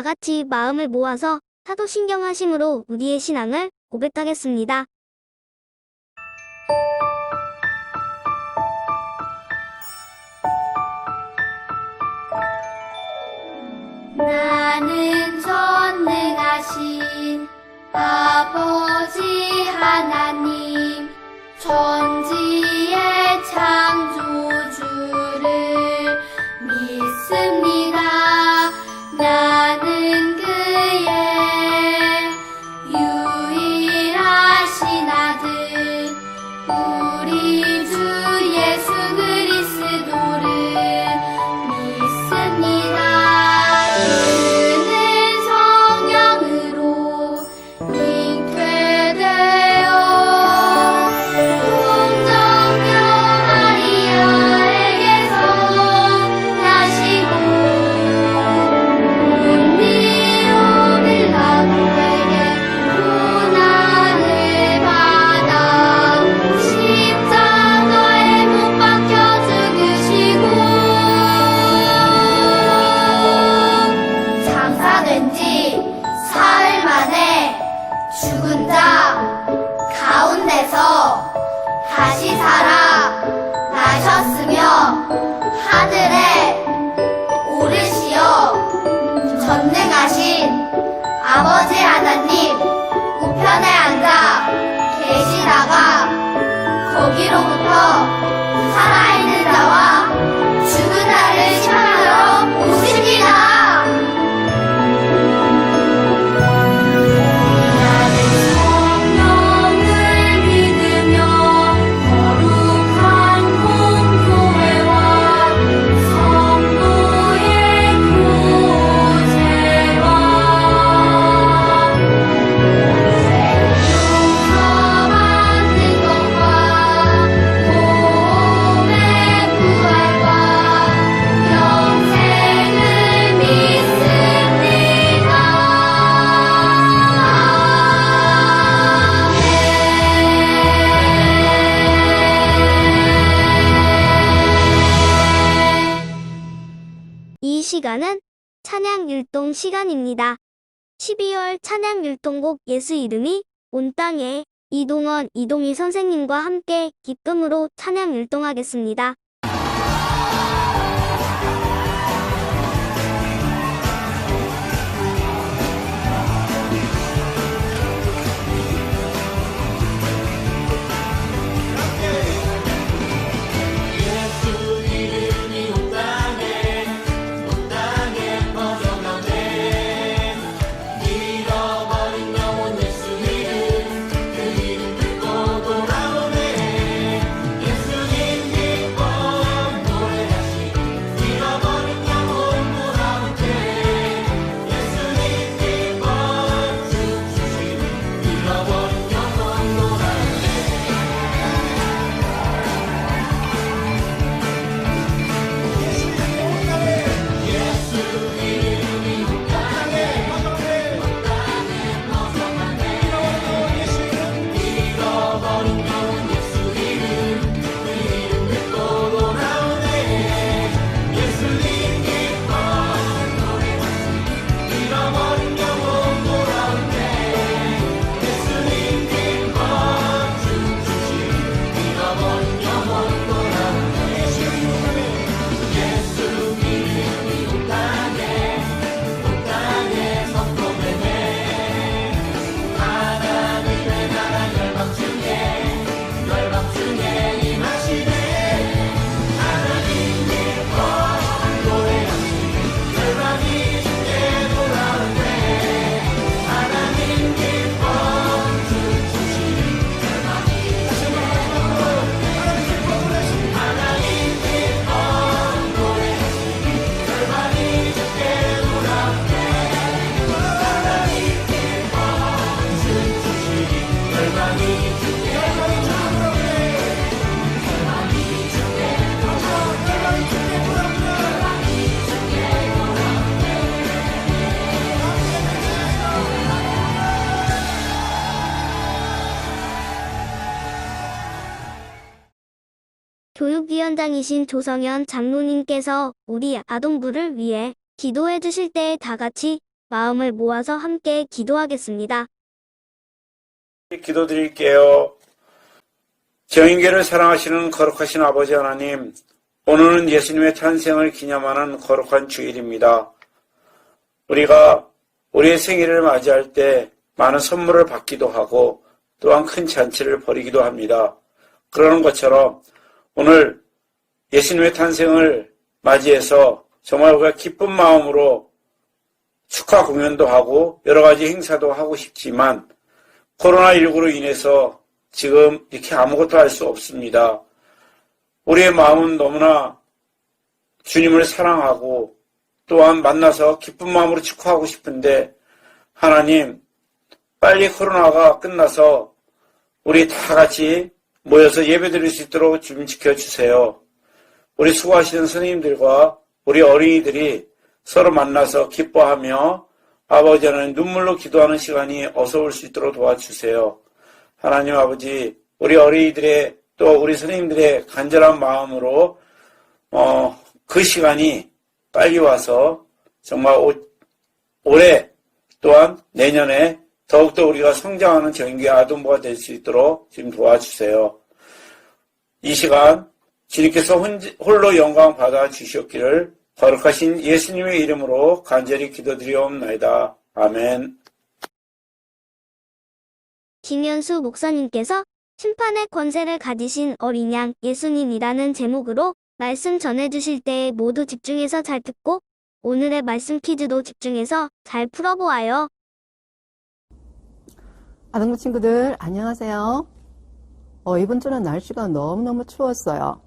다 같이 마음을 모아서 사도신경하심으로 우리의 신앙을 고백하겠습니다. 나는 전능하신 아버지 하나님, 천지의 창조주를 믿습니다. 나는 그의 유일하신 아들, 우리 주 예수 그리스도를 믿습니다. 그는 성령으로 잉태되어 동정녀 마리아에게서 나시고 본디오 빌라도에게 고난을 받아 십자가에 못 박혀 죽으시고 장사된 지 사흘 만에 죽은 자 가운데서 다시 살아 나셨으며 하늘에 오르시어 전능하신 아버지 하나님 우편에 앉아 계시다가 거기로부터 살아있는 자와 죽은 자를 심판하러 오십니다. 나는 성령을 믿으며 거룩한 공교회와 성도의 교제와 용서받는 것과 몸의 부활과 영생을 믿습니다. 이 시간은 찬양 율동 시간입니다. 12월 찬양 율동곡 예수 이름이 온 땅에 이동원 이동희 선생님과 함께 기쁨으로 찬양 율동하겠습니다. 교육위원장이신 조성현 장로님께서 우리 아동부를 위해 기도해 주실 때 다 같이 마음을 모아서 함께 기도하겠습니다. 기도드릴게요. 정인계를 사랑하시는 거룩하신 아버지 하나님, 오늘은 예수님의 탄생을 기념하는 거룩한 주일입니다. 우리가 우리의 생일을 맞이할 때 많은 선물을 받기도 하고 또한 큰 잔치를 벌이기도 합니다. 그러는 것처럼 오늘 예수님의 탄생을 맞이해서 정말 우리가 기쁜 마음으로 축하 공연도 하고 여러 가지 행사도 하고 싶지만 코로나19로 인해서 지금 이렇게 아무것도 할 수 없습니다. 우리의 마음은 너무나 주님을 사랑하고 또한 만나서 기쁜 마음으로 축하하고 싶은데 하나님, 빨리 코로나가 끝나서 우리 다 같이 모여서 예배드릴 수 있도록 좀 지켜주세요. 우리 수고하시는 선생님들과 우리 어린이들이 서로 만나서 기뻐하며 아버지 하나님 눈물로 기도하는 시간이 어서 올 수 있도록 도와주세요. 하나님 아버지, 우리 어린이들의 또 우리 선생님들의 간절한 마음으로 그 시간이 빨리 와서 정말 올해 또한 내년에 더욱더 우리가 성장하는 정인계 아동부가 될 수 있도록 지금 도와주세요. 이 시간 주님께서 홀로 영광 받아 주시옵기를 거룩하신 예수님의 이름으로 간절히 기도드리옵나이다. 아멘. 김현수 목사님께서 심판의 권세를 가지신 어린 양 예수님이라는 제목으로 말씀 전해주실 때 모두 집중해서 잘 듣고 오늘의 말씀 퀴즈도 집중해서 잘 풀어보아요. 아동부 친구들 안녕하세요. 이번 주는 날씨가 너무너무 추웠어요.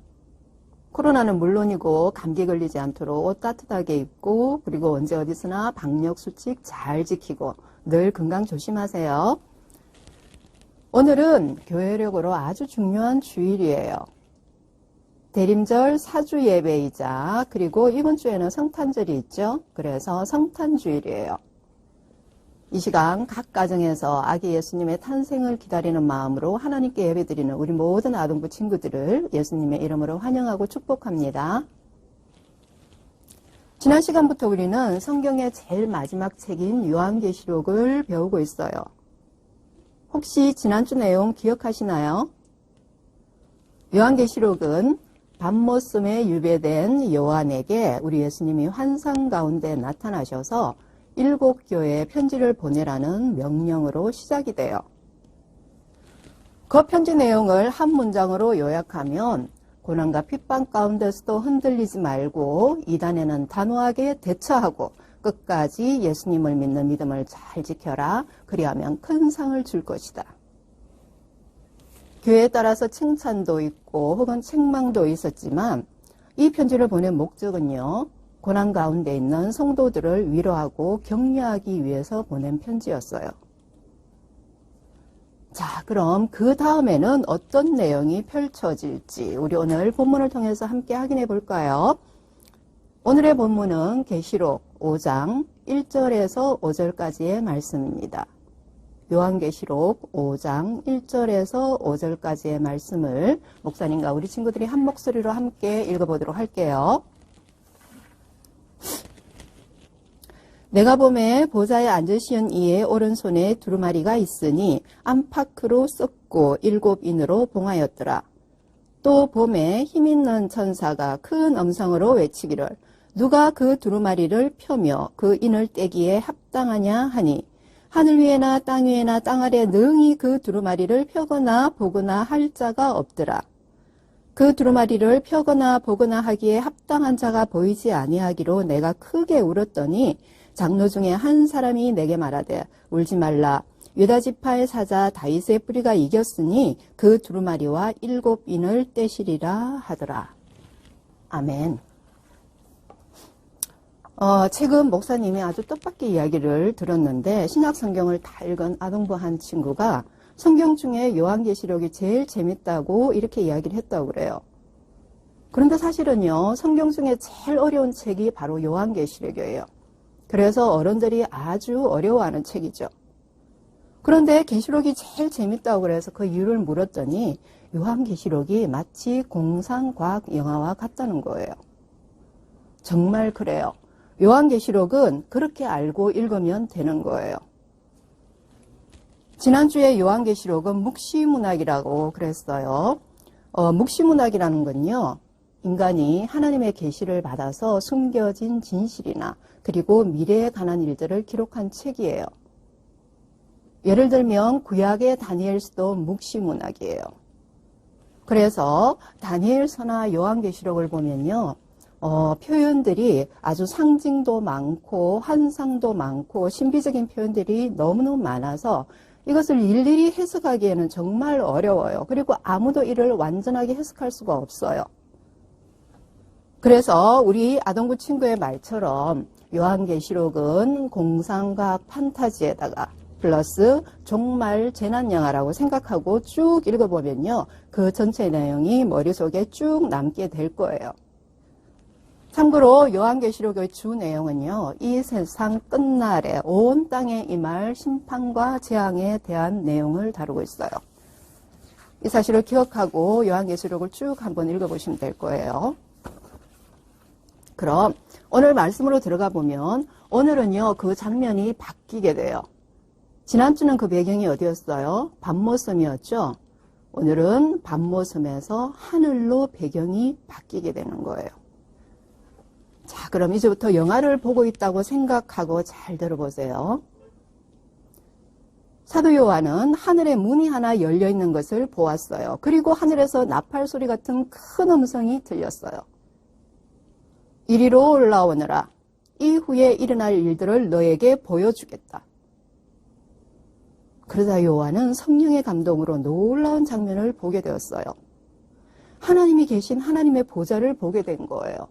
코로나는 물론이고 감기 걸리지 않도록 옷 따뜻하게 입고 그리고 언제 어디서나 방역수칙 잘 지키고 늘 건강 조심하세요. 오늘은 교회력으로 아주 중요한 주일이에요. 대림절 사주 예배이자 그리고 이번 주에는 성탄절이 있죠. 그래서 성탄주일이에요. 이 시간 각 가정에서 아기 예수님의 탄생을 기다리는 마음으로 하나님께 예배드리는 우리 모든 아동부 친구들을 예수님의 이름으로 환영하고 축복합니다. 지난 시간부터 우리는 성경의 제일 마지막 책인 요한계시록을 배우고 있어요. 혹시 지난주 내용 기억하시나요? 요한계시록은 밤모섬에 유배된 요한에게 우리 예수님이 환상 가운데 나타나셔서 7 교회에 편지를 보내라는 명령으로 시작이 돼요. 그 편지 내용을 한 문장으로 요약하면 고난과 핍박 가운데서도 흔들리지 말고 이단에는 단호하게 대처하고 끝까지 예수님을 믿는 믿음을 잘 지켜라. 그리하면 큰 상을 줄 것이다. 교회에 따라서 칭찬도 있고 혹은 책망도 있었지만 이 편지를 보낸 목적은요. 고난 가운데 있는 성도들을 위로하고 격려하기 위해서 보낸 편지였어요. 자, 그럼 그 다음에는 어떤 내용이 펼쳐질지 우리 오늘 본문을 통해서 함께 확인해 볼까요? 오늘의 본문은 계시록 5장 1절에서 5절까지의 말씀입니다. 요한계시록 5장 1절에서 5절까지의 말씀을 목사님과 우리 친구들이 한 목소리로 함께 읽어보도록 할게요. 내가 보매 보좌에 앉으신 이의 오른손에 두루마리가 있으니 안팎으로 썩고 7인으로 봉하였더라. 또 보매 힘있는 천사가 큰 음성으로 외치기를 누가 그 두루마리를 펴며 그 인을 떼기에 합당하냐 하니 하늘 위에나 땅 위에나 땅 아래 능히 그 두루마리를 펴거나 보거나 할 자가 없더라. 그 두루마리를 펴거나 보거나 하기에 합당한 자가 보이지 아니하기로 내가 크게 울었더니 장로 중에 한 사람이 내게 말하되 울지 말라. 유다 지파의 사자 다윗의 뿌리가 이겼으니 그 두루마리와 7인을 떼시리라 하더라. 아멘. 최근 목사님이 아주 뜻밖의 이야기를 들었는데 신약 성경을 다 읽은 아동부 한 친구가 성경 중에 요한계시록이 제일 재밌다고 이렇게 이야기를 했다고 그래요. 그런데 사실은요, 성경 중에 제일 어려운 책이 바로 요한계시록이에요. 그래서 어른들이 아주 어려워하는 책이죠. 그런데 계시록이 제일 재밌다고 그래서 그 이유를 물었더니 요한계시록이 마치 공상과학 영화와 같다는 거예요. 정말 그래요. 요한계시록은 그렇게 알고 읽으면 되는 거예요. 지난주에 요한계시록은 묵시문학이라고 그랬어요. 묵시문학이라는 건요, 인간이 하나님의 계시를 받아서 숨겨진 진실이나 그리고 미래에 관한 일들을 기록한 책이에요. 예를 들면 구약의 다니엘서도 묵시문학이에요. 그래서 다니엘서나 요한계시록을 보면요, 표현들이 아주 상징도 많고 환상도 많고 신비적인 표현들이 너무너무 많아서 이것을 일일이 해석하기에는 정말 어려워요. 그리고 아무도 이를 완전하게 해석할 수가 없어요. 그래서 우리 아동구 친구의 말처럼 요한계시록은 공상과학 판타지에다가 플러스 종말 재난영화라고 생각하고 쭉 읽어보면요, 그 전체 내용이 머릿속에 쭉 남게 될 거예요. 참고로 요한계시록의 주 내용은요, 이 세상 끝날에 온 땅에 임할 심판과 재앙에 대한 내용을 다루고 있어요. 이 사실을 기억하고 요한계시록을 쭉 한번 읽어보시면 될 거예요. 그럼 오늘 말씀으로 들어가 보면 오늘은요, 그 장면이 바뀌게 돼요. 지난주는 그 배경이 어디였어요? 밤모섬이었죠? 오늘은 밤모섬에서 하늘로 배경이 바뀌게 되는 거예요. 자, 그럼 이제부터 영화를 보고 있다고 생각하고 잘 들어보세요. 사도 요한은 하늘에 문이 하나 열려 있는 것을 보았어요. 그리고 하늘에서 나팔 소리 같은 큰 음성이 들렸어요. 이리로 올라오너라. 이후에 일어날 일들을 너에게 보여주겠다. 그러자 요한은 성령의 감동으로 놀라운 장면을 보게 되었어요. 하나님이 계신 하나님의 보좌를 보게 된 거예요.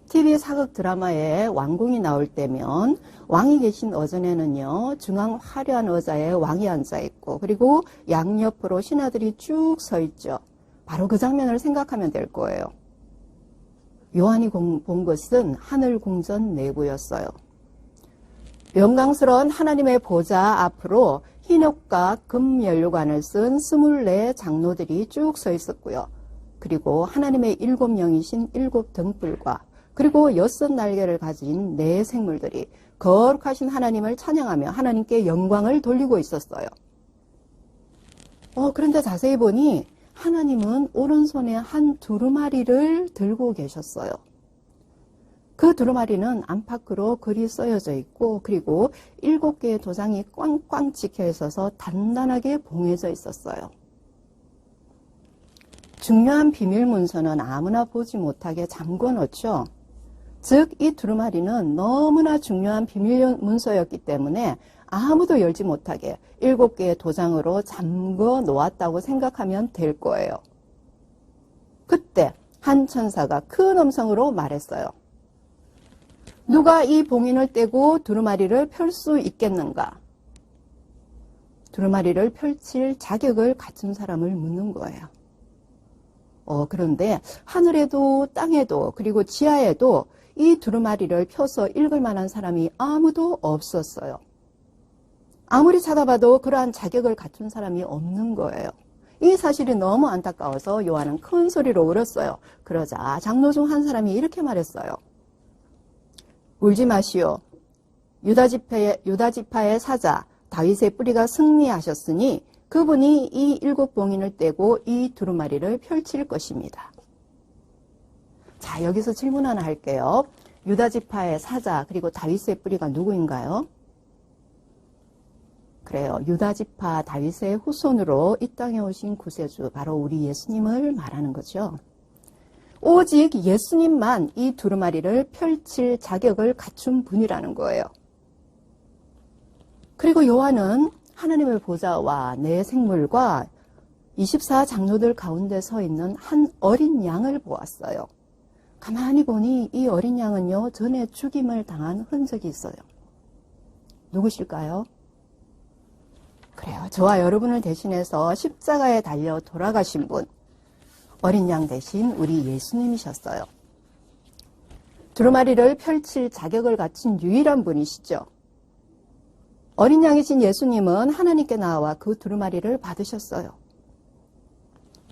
TV 사극 드라마에 왕궁이 나올 때면 왕이 계신 어전에는요, 중앙 화려한 의자에 왕이 앉아 있고 그리고 양옆으로 신하들이 쭉 서 있죠. 바로 그 장면을 생각하면 될 거예요. 요한이 본 것은 하늘 궁전 내부였어요. 영광스러운 하나님의 보좌 앞으로 흰옷과 금연료관을 쓴 24 장로들이 쭉 서 있었고요. 그리고 하나님의 7명이신 7 등불과 그리고 6 날개를 가진 4 생물들이 거룩하신 하나님을 찬양하며 하나님께 영광을 돌리고 있었어요. 그런데 자세히 보니 하나님은 오른손에 한 두루마리를 들고 계셨어요. 그 두루마리는 안팎으로 글이 써여져 있고 그리고 7개의 도장이 꽝꽝 찍혀 있어서 단단하게 봉해져 있었어요. 중요한 비밀 문서는 아무나 보지 못하게 잠궈 놓죠. 즉, 이 두루마리는 너무나 중요한 비밀 문서였기 때문에 아무도 열지 못하게 7개의 도장으로 잠궈 놓았다고 생각하면 될 거예요. 그때 한 천사가 큰 음성으로 말했어요. 누가 이 봉인을 떼고 두루마리를 펼 수 있겠는가? 두루마리를 펼칠 자격을 갖춘 사람을 묻는 거예요. 그런데 하늘에도 땅에도 그리고 지하에도 이 두루마리를 펴서 읽을 만한 사람이 아무도 없었어요. 아무리 찾아봐도 그러한 자격을 갖춘 사람이 없는 거예요. 이 사실이 너무 안타까워서 요한은 큰 소리로 울었어요. 그러자 장로 중 한 사람이 이렇게 말했어요. 울지 마시오. 유다지파의 사자 다윗의 뿌리가 승리하셨으니 그분이 이 7봉인을 떼고 이 두루마리를 펼칠 것입니다. 자, 여기서 질문 하나 할게요. 유다지파의 사자 그리고 다윗의 뿌리가 누구인가요? 그래요. 유다지파 다윗의 후손으로 이 땅에 오신 구세주 바로 우리 예수님을 말하는 거죠. 오직 예수님만 이 두루마리를 펼칠 자격을 갖춘 분이라는 거예요. 그리고 요한은 하나님의 보좌와 네 생물과 24 장로들 가운데 서 있는 한 어린 양을 보았어요. 가만히 보니 이 어린 양은요, 전에 죽임을 당한 흔적이 있어요. 누구실까요? 그래요. 저와 여러분을 대신해서 십자가에 달려 돌아가신 분, 어린 양 대신 우리 예수님이셨어요. 두루마리를 펼칠 자격을 갖춘 유일한 분이시죠. 어린 양이신 예수님은 하나님께 나와 그 두루마리를 받으셨어요.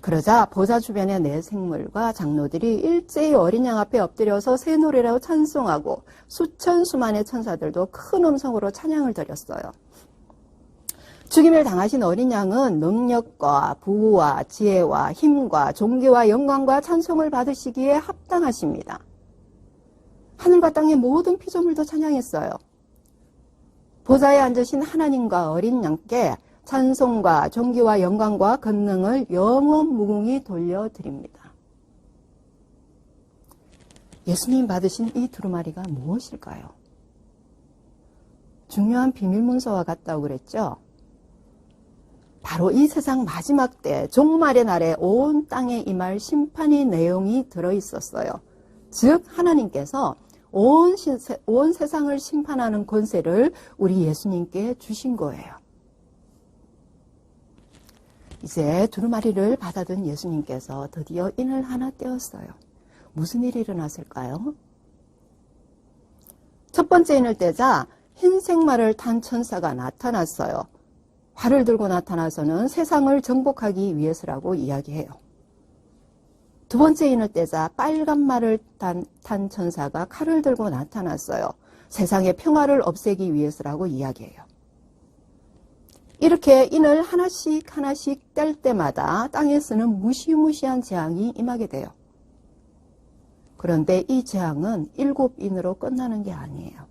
그러자 보좌 주변의 내 생물과 장로들이 일제히 어린 양 앞에 엎드려서 새 노래로 찬송하고 수천 수만의 천사들도 큰 음성으로 찬양을 드렸어요. 죽임을 당하신 어린 양은 능력과 부와 지혜와 힘과 존귀와 영광과 찬송을 받으시기에 합당하십니다. 하늘과 땅의 모든 피조물도 찬양했어요. 보좌에 앉으신 하나님과 어린 양께 찬송과 존귀와 영광과 권능을 영원 무궁히 돌려드립니다. 예수님 받으신 이 두루마리가 무엇일까요? 중요한 비밀 문서와 같다고 그랬죠? 바로 이 세상 마지막 때 종말의 날에 온 땅에 임할 심판의 내용이 들어있었어요. 즉 하나님께서 온 세상을 심판하는 권세를 우리 예수님께 주신 거예요. 이제 두루마리를 받아든 예수님께서 드디어 인을 하나 떼었어요. 무슨 일이 일어났을까요? 첫 번째 인을 떼자 흰색 말을 탄 천사가 나타났어요. 활을 들고 나타나서는 세상을 정복하기 위해서라고 이야기해요. 두 번째 인을 떼자 빨간 말을 탄 천사가 칼을 들고 나타났어요. 세상의 평화를 없애기 위해서라고 이야기해요. 이렇게 인을 하나씩 뗄 때마다 땅에서는 무시무시한 재앙이 임하게 돼요. 그런데 이 재앙은 7인으로 끝나는 게 아니에요.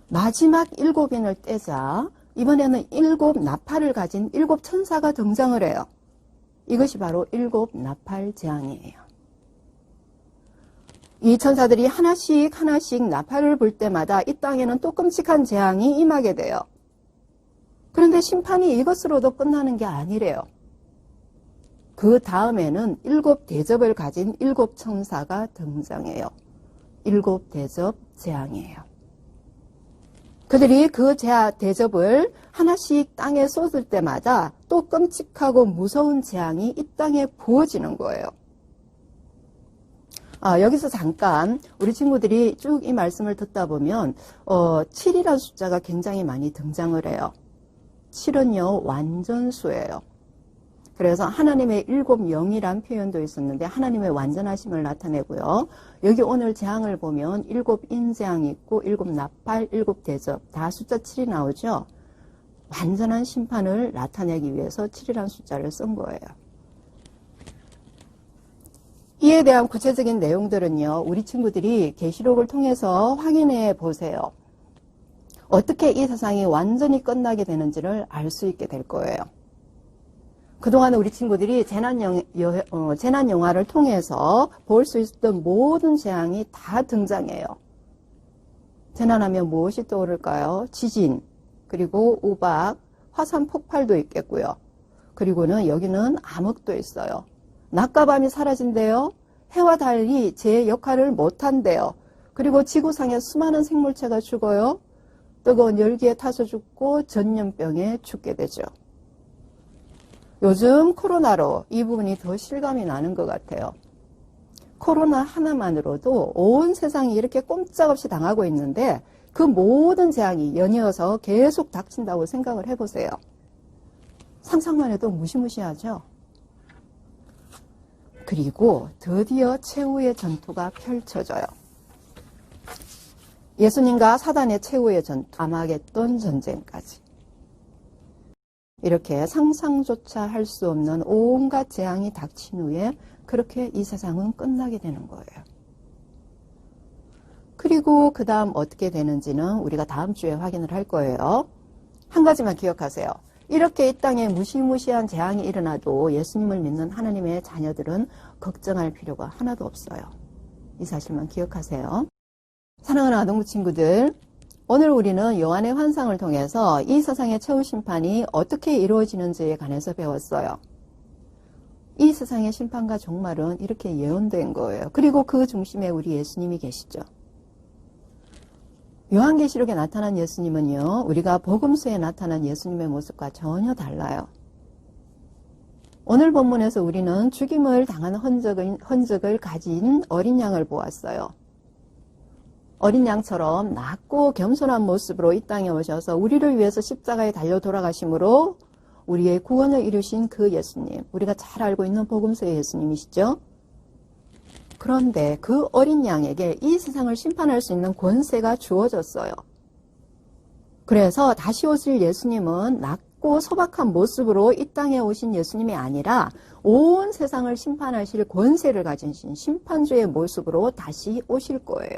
마지막 7인을 떼자 이번에는 7 나팔을 가진 7 천사가 등장을 해요. 이것이 바로 7 나팔 재앙이에요. 이 천사들이 하나씩 나팔을 불 때마다 이 땅에는 또 끔찍한 재앙이 임하게 돼요. 그런데 심판이 이것으로도 끝나는 게 아니래요. 그 다음에는 7 대접을 가진 7 천사가 등장해요. 7 대접 재앙이에요. 그들이 그 대접을 하나씩 땅에 쏟을 때마다 또 끔찍하고 무서운 재앙이 이 땅에 부어지는 거예요. 여기서 잠깐 우리 친구들이 쭉 이 말씀을 듣다 보면 7이라는 숫자가 굉장히 많이 등장을 해요. 7은요 완전수예요. 그래서 하나님의 7영이란 표현도 있었는데 하나님의 완전하심을 나타내고요. 여기 오늘 재앙을 보면 7 인재앙이 있고 7 나팔, 7 대접 다 숫자 7이 나오죠. 완전한 심판을 나타내기 위해서 7이라는 숫자를 쓴 거예요. 이에 대한 구체적인 내용들은요. 우리 친구들이 계시록을 통해서 확인해 보세요. 어떻게 이 세상이 완전히 끝나게 되는지를 알 수 있게 될 거예요. 그동안 우리 친구들이 재난 영화를 통해서 볼 수 있었던 모든 재앙이 다 등장해요. 재난하면 무엇이 떠오를까요? 지진, 그리고 우박, 화산 폭발도 있겠고요. 그리고는 여기는 암흑도 있어요. 낮과 밤이 사라진대요. 해와 달이 제 역할을 못한대요. 그리고 지구상에 수많은 생물체가 죽어요. 뜨거운 열기에 타서 죽고 전염병에 죽게 되죠. 요즘 코로나로 이 부분이 더 실감이 나는 것 같아요. 코로나 하나만으로도 온 세상이 이렇게 꼼짝없이 당하고 있는데 그 모든 재앙이 연이어서 계속 닥친다고 생각을 해보세요. 상상만 해도 무시무시하죠? 그리고 드디어 최후의 전투가 펼쳐져요. 예수님과 사단의 최후의 전투, 아마겟돈 전쟁까지. 이렇게 상상조차 할 수 없는 온갖 재앙이 닥친 후에 그렇게 이 세상은 끝나게 되는 거예요. 그리고 그 다음 어떻게 되는지는 우리가 다음 주에 확인을 할 거예요. 한 가지만 기억하세요. 이렇게 이 땅에 무시무시한 재앙이 일어나도 예수님을 믿는 하나님의 자녀들은 걱정할 필요가 하나도 없어요. 이 사실만 기억하세요. 사랑하는 아동부 친구들, 오늘 우리는 요한의 환상을 통해서 이 세상의 최후 심판이 어떻게 이루어지는지에 관해서 배웠어요. 이 세상의 심판과 종말은 이렇게 예언된 거예요. 그리고 그 중심에 우리 예수님이 계시죠. 요한계시록에 나타난 예수님은요, 우리가 복음서에 나타난 예수님의 모습과 전혀 달라요. 오늘 본문에서 우리는 죽임을 당한 흔적을 가진 어린 양을 보았어요. 어린 양처럼 낮고 겸손한 모습으로 이 땅에 오셔서 우리를 위해서 십자가에 달려 돌아가심으로 우리의 구원을 이루신 그 예수님, 우리가 잘 알고 있는 복음서의 예수님이시죠. 그런데 그 어린 양에게 이 세상을 심판할 수 있는 권세가 주어졌어요. 그래서 다시 오실 예수님은 낮고 소박한 모습으로 이 땅에 오신 예수님이 아니라 온 세상을 심판하실 권세를 가진 심판주의 모습으로 다시 오실 거예요.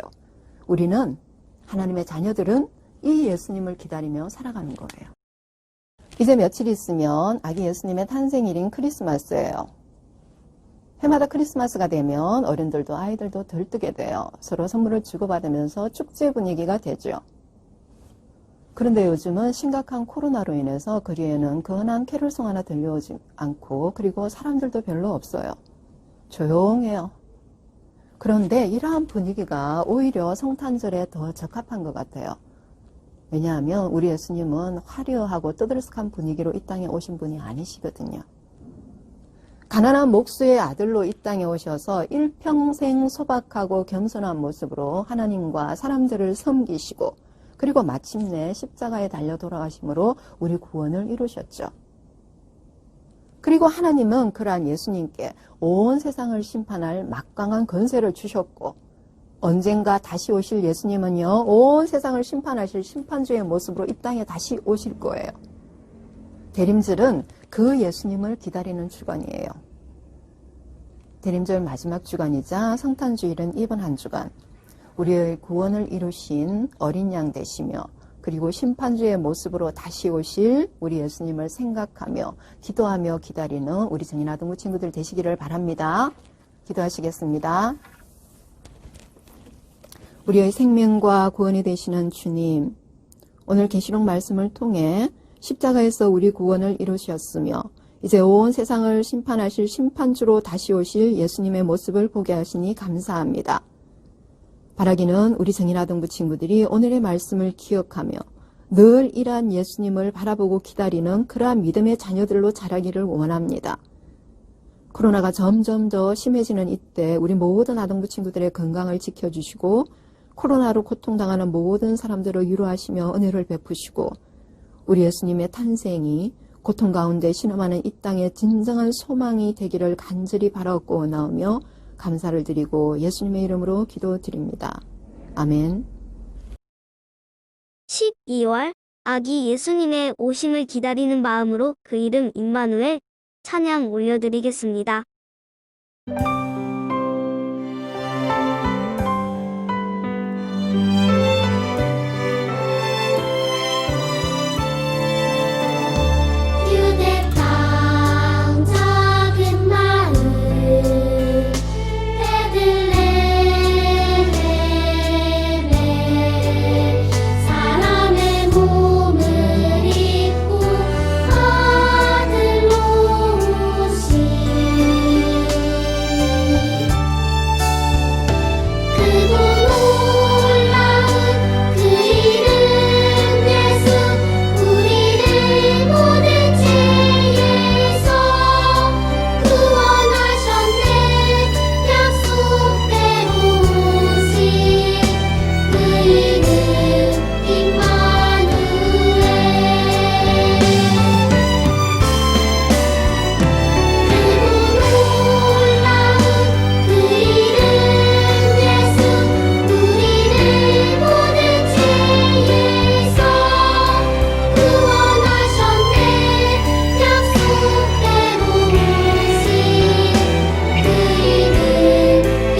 우리는, 하나님의 자녀들은 이 예수님을 기다리며 살아가는 거예요. 이제 며칠 있으면 아기 예수님의 탄생일인 크리스마스예요. 해마다 크리스마스가 되면 어른들도 아이들도 들뜨게 돼요. 서로 선물을 주고받으면서 축제 분위기가 되죠. 그런데 요즘은 심각한 코로나로 인해서 거리에는 근한 캐롤송 하나 들려오지 않고, 그리고 사람들도 별로 없어요. 조용해요. 그런데 이러한 분위기가 오히려 성탄절에 더 적합한 것 같아요. 왜냐하면 우리 예수님은 화려하고 떠들썩한 분위기로 이 땅에 오신 분이 아니시거든요. 가난한 목수의 아들로 이 땅에 오셔서 일평생 소박하고 겸손한 모습으로 하나님과 사람들을 섬기시고, 그리고 마침내 십자가에 달려 돌아가심으로 우리 구원을 이루셨죠. 그리고 하나님은 그러한 예수님께 온 세상을 심판할 막강한 권세를 주셨고, 언젠가 다시 오실 예수님은요, 온 세상을 심판하실 심판주의 모습으로 이 땅에 다시 오실 거예요. 대림절은 그 예수님을 기다리는 주간이에요. 대림절 마지막 주간이자 성탄주일은 이번 한 주간, 우리의 구원을 이루신 어린 양 되시며, 그리고 심판주의 모습으로 다시 오실 우리 예수님을 생각하며 기도하며 기다리는 우리 정인아동부 친구들 되시기를 바랍니다. 기도하시겠습니다. 우리의 생명과 구원이 되시는 주님, 오늘 계시록 말씀을 통해 십자가에서 우리 구원을 이루셨으며 이제 온 세상을 심판하실 심판주로 다시 오실 예수님의 모습을 보게 하시니 감사합니다. 바라기는 우리 정인아동부 친구들이 오늘의 말씀을 기억하며 늘 이러한 예수님을 바라보고 기다리는 그러한 믿음의 자녀들로 자라기를 원합니다. 코로나가 점점 더 심해지는 이때 우리 모든 아동부 친구들의 건강을 지켜주시고, 코로나로 고통당하는 모든 사람들을 위로하시며 은혜를 베푸시고, 우리 예수님의 탄생이 고통 가운데 신음하는 이 땅에 진정한 소망이 되기를 간절히 바라옵고 원하오며 감사를 드리고 예수님의 이름으로 기도드립니다. 아멘. 12월 아기 예수님의 오심을 기다리는 마음으로 그 이름 임마누엘 찬양 올려드리겠습니다. 유대 땅 작은 마을 베들레헴에 사람의 몸을 입고 아들로 오신 크고 놀라운 그 이름 예수 우리를 모든 죄에서 구원하셨네 약속대로 오신 그 이름 임마누엘 크고 놀라운 그 이름 예수 우리를 모든 죄에서 구원하셨네 약속대로 오신 그 이름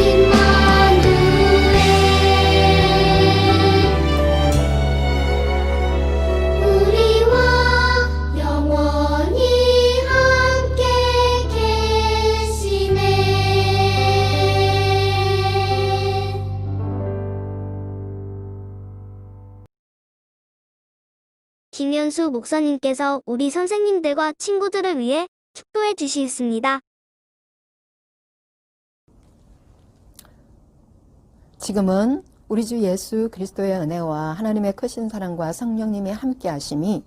임마누엘 우리와 영원히 함께 계시네. 김현수 목사님께서 우리 선생님들과 친구들을 위해 축도해 주시겠습니다. 지금은 우리 주 예수 그리스도의 은혜와 하나님의 크신 사랑과 성령님의 함께 하심이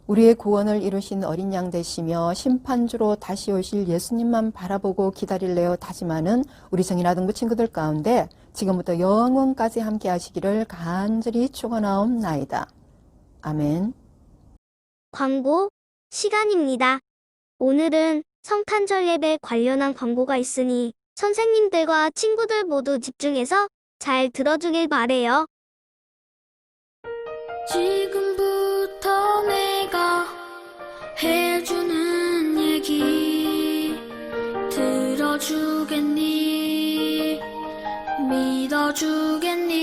우리의 구원을 이루신 어린 양 되시며 심판주로 다시 오실 예수님만 바라보고 기다릴래요 다짐하는 우리 정인아동부 친구들 가운데 지금부터 영원까지 함께 하시기를 간절히 축원하옵나이다. 아멘. 광고 시간입니다. 오늘은 성탄절 예배 관련한 광고가 있으니 선생님들과 친구들 모두 집중해서 잘 들어주길 바래요. 지금부터 내가 해주는 얘기 들어주겠니? 믿어주겠니?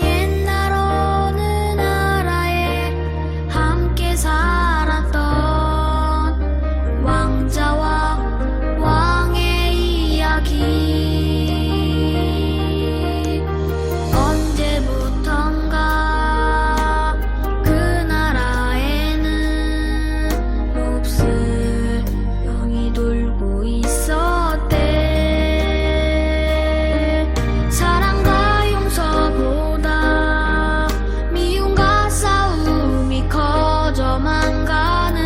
옛날 어느 나라에 함께 살았던 왕자와 왕의 이야기. 언제부턴가 그 나라에는 몹쓸 병이 돌고 있었대. 사랑과 용서보다 미움과 싸움이 커져만 가는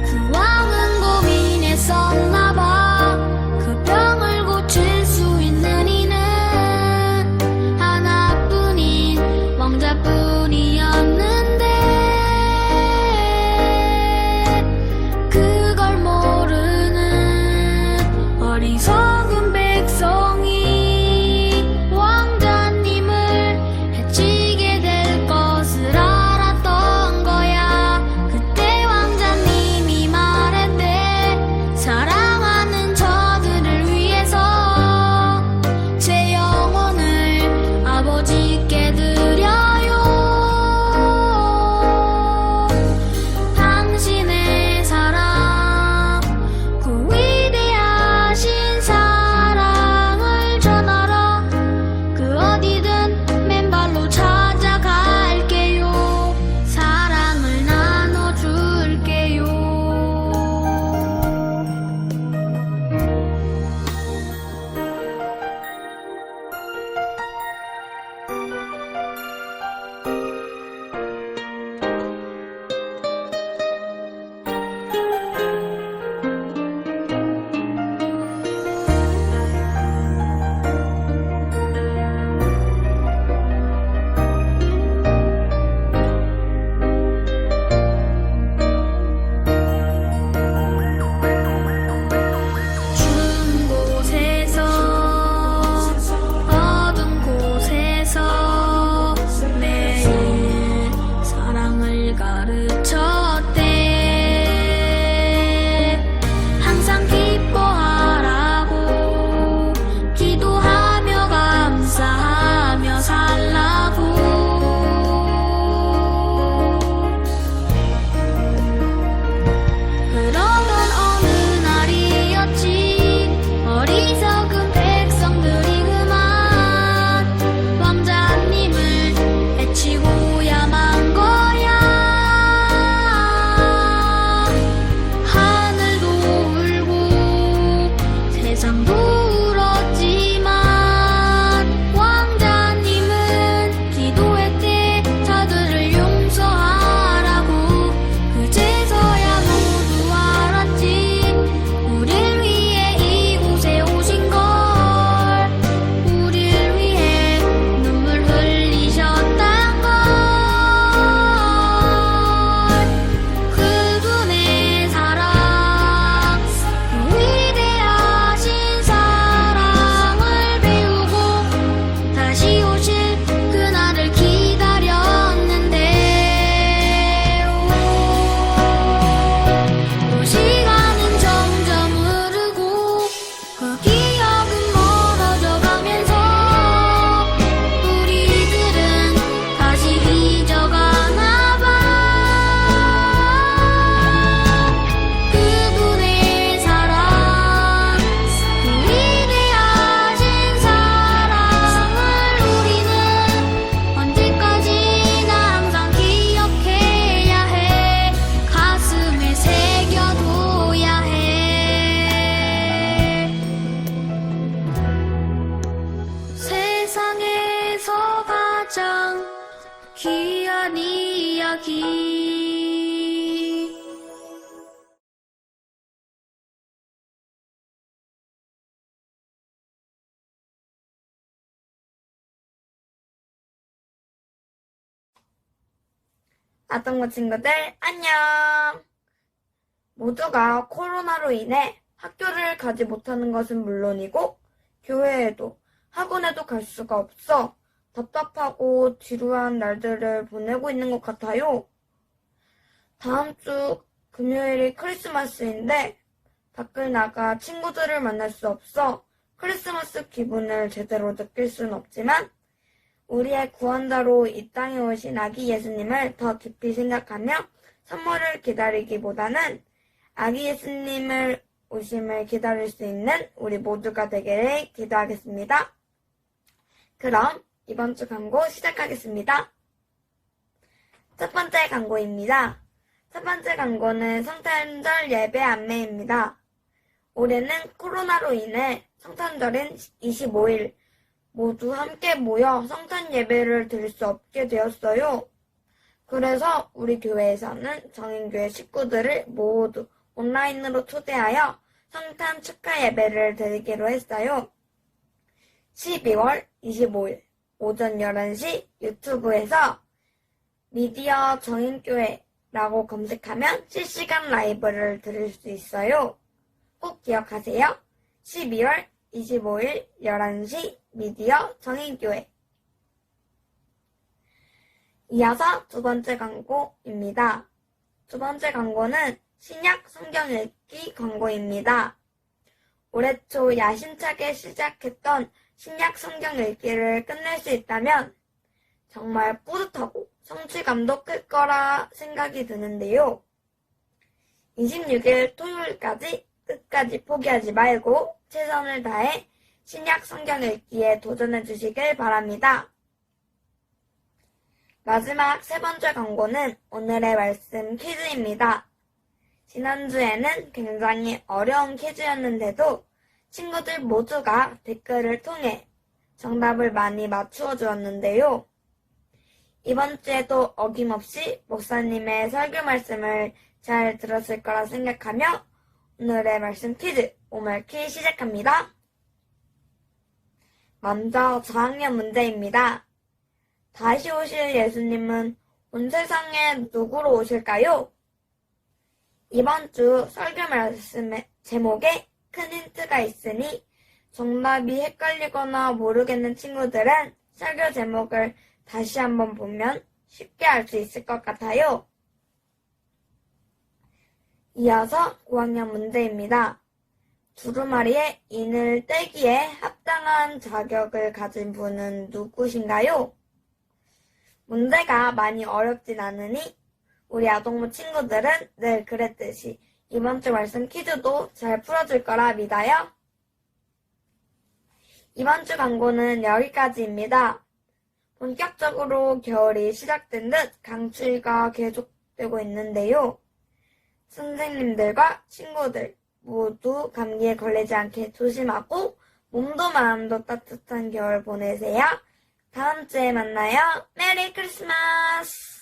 그 왕은 고민했었나봐. 그 병을 고칠 수 있는 이는 하나뿐인 왕자뿐이었는데 그걸 모르는 어리석은 백성이 왕자님을 해치게 될 것을 알았던 거야. 그때 왕자님이 말했대. 사랑하는 저들을 위해서 제 영혼을 아버지께 드려요. 당신의 사랑, 그 위대하신 사랑을 전하러 그 어디든 맨발로 찾아갈게요. 사랑을 나눠줄게요. 추운 곳에서 어두운 곳에서 매일 사랑을 가르쳤대. 항상 기뻐하라고 기도하며 감사하며 살라고. 그러던 어느 날이었지. 어리석은 백성들이 그만 왕자님을 해치고야만 거야. 하늘도 울고 세상도 울었지만 왕자님은 기도했대. 저들을 용서하라고. 그제서야 모두 알았지. 우릴 위해 이곳에 오신 걸. 우릴 위해 눈물 흘리셨단 걸. 그분의 사랑, 그 위대하신 사랑을 배우고 다시 오실 그날을 기다렸는데 또 시간은 점점 흐르고 그 기억은 멀어져 가면서 우리들은 다시 잊어가나 봐. 그분의 사랑, 그 위대하신 사랑을 우리는 언제까지나 항상 기억해야 해. 가슴에 새겨둬야 해. 세상에서 가장 귀한 이야기. 아동부 친구들 안녕! 모두가 코로나로 인해 학교를 가지 못하는 것은 물론이고 교회에도 학원에도 갈 수가 없어 답답하고 지루한 날들을 보내고 있는 것 같아요. 다음 주 금요일이 크리스마스인데 밖을 나가 친구들을 만날 수 없어 크리스마스 기분을 제대로 느낄 수는 없지만 우리의 구원자로 이 땅에 오신 아기 예수님을 더 깊이 생각하며 선물을 기다리기보다는 아기 예수님을 오심을 기다릴 수 있는 우리 모두가 되기를 기도하겠습니다. 그럼 이번 주 광고 시작하겠습니다. 첫 번째 광고입니다. 첫 번째 광고는 성탄절 예배 안내입니다. 올해는 코로나로 인해 성탄절인 25일 모두 함께 모여 성탄 예배를 드릴 수 없게 되었어요. 그래서 우리 교회에서는 정인교회 식구들을 모두 온라인으로 초대하여 성탄 축하 예배를 드리기로 했어요. 12월 25일 오전 11시 유튜브에서 미디어 정인교회라고 검색하면 실시간 라이브를 들을 수 있어요. 꼭 기억하세요. 12월 25일 11시 미디어 정인교회. 이어서 두 번째 광고입니다. 두 번째 광고는 신약 성경 읽기 광고입니다. 올해 초 야심차게 시작했던 신약 성경 읽기를 끝낼 수 있다면 정말 뿌듯하고 성취감도 클 거라 생각이 드는데요. 26일 토요일까지 끝까지 포기하지 말고 최선을 다해 신약 성경 읽기에 도전해 주시길 바랍니다. 마지막 세 번째 광고는 오늘의 말씀 퀴즈입니다. 지난주에는 굉장히 어려운 퀴즈였는데도 친구들 모두가 댓글을 통해 정답을 많이 맞추어 주었는데요. 이번 주에도 어김없이 목사님의 설교 말씀을 잘 들었을 거라 생각하며 오늘의 말씀 퀴즈 오말퀴 시작합니다. 먼저 저학년 문제입니다. 다시 오실 예수님은 온 세상에 누구로 오실까요? 이번 주 설교 말씀의 제목에 큰 힌트가 있으니 정답이 헷갈리거나 모르겠는 친구들은 설교 제목을 다시 한번 보면 쉽게 알 수 있을 것 같아요. 이어서 5학년 문제입니다. 두루마리에 인을 떼기에 합당한 자격을 가진 분은 누구신가요? 문제가 많이 어렵진 않으니 우리 아동부 친구들은 늘 그랬듯이 이번 주 말씀 퀴즈도 잘 풀어줄 거라 믿어요. 이번 주 광고는 여기까지입니다. 본격적으로 겨울이 시작된 듯 강추위가 계속되고 있는데요. 선생님들과 친구들 모두 감기에 걸리지 않게 조심하고 몸도 마음도 따뜻한 겨울 보내세요. 다음 주에 만나요. 메리 크리스마스!